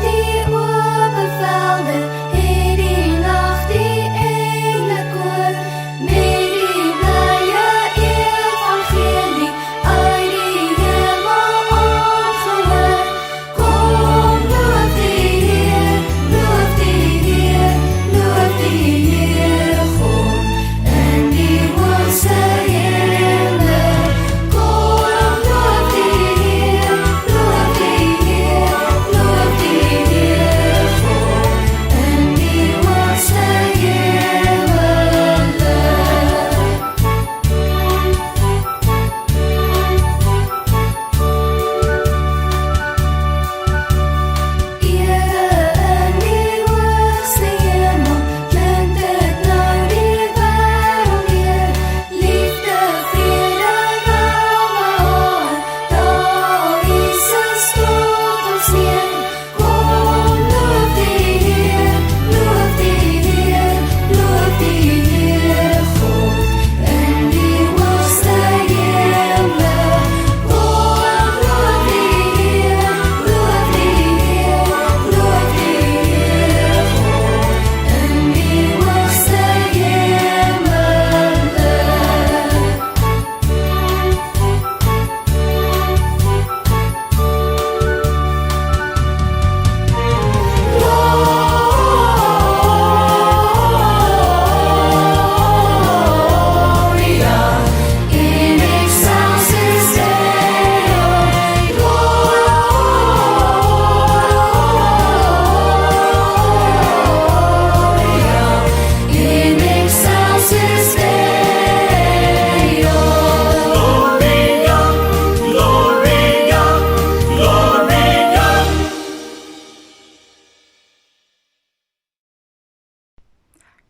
die ope velde, het die nag die engelekoor, met die blye evangelie uit die hemel aangehoor. Kom, loof die Heer, loof die Heer, loof die Heer God, in die hoogste hemel. Kom, loof die Heer, loof die Heer, loof die Heer God, in die hoogste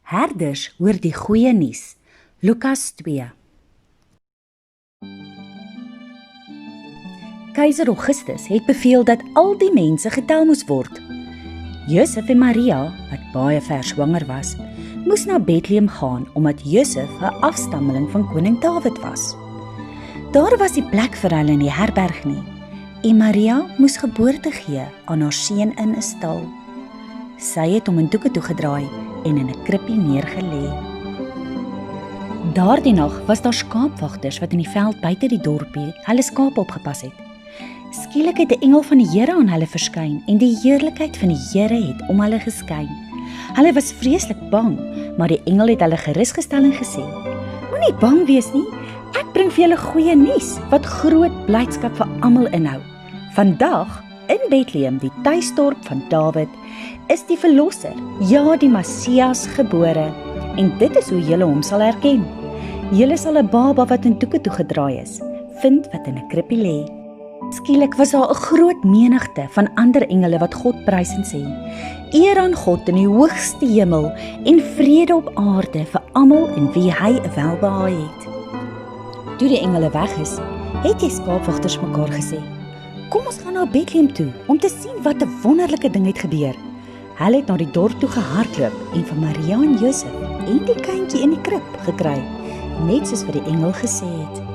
Herders hoor die goeie nuus. Lukas 2. Keiser Augustus het beveel dat al die mense getel moes word. Josef en Maria, wat baie ver swanger was, moes na Bethlehem gaan omdat Josef 'n afstammeling van koning Dawid was. Daar was nie plek vir hulle in die herberg nie, en Maria moes geboorte gee aan haar seun in 'n stal. Sy het hom in doeke toegedraai en in 'n krippie neergelê. Daardie nag was daar skaapwagters wat in die veld buite die dorpie hulle skaap opgepas het. Skielik het 'n engel van die Here aan hulle verskyn en die heerlikheid van die Here het om hulle geskyn. Hulle was vreeslik bang, maar die engel het hulle gerusgestel en gesê: "Moenie bang wees nie, ek bring vir julle goeie nuus wat groot blydskap vir almal inhou. Vandag in Bethlehem, die tuisdorp van Dawid, is die verlosser, ja die Messias gebore, en dit is hoe julle hom sal herken. Julle sal 'n baba wat in doeke toegedraai is, vind wat in 'n krippie lê." Skielik was daar 'n groot menigte van ander engele wat God prys en sê: "Eer aan God in die hoogste hemel en vrede op aarde vir almal en wie hy 'n welbehae het." Toe die engele weg is, het die skaapwagters mekaar gesê: "Kom ons gaan na Bethlehem toe om te sien wat 'n wonderlike ding het gebeur." Hulle het na die dorp toe gehardloop en vir Maria en Josef en die kindjie in die krib gekry, net soos wat die engel gesê het.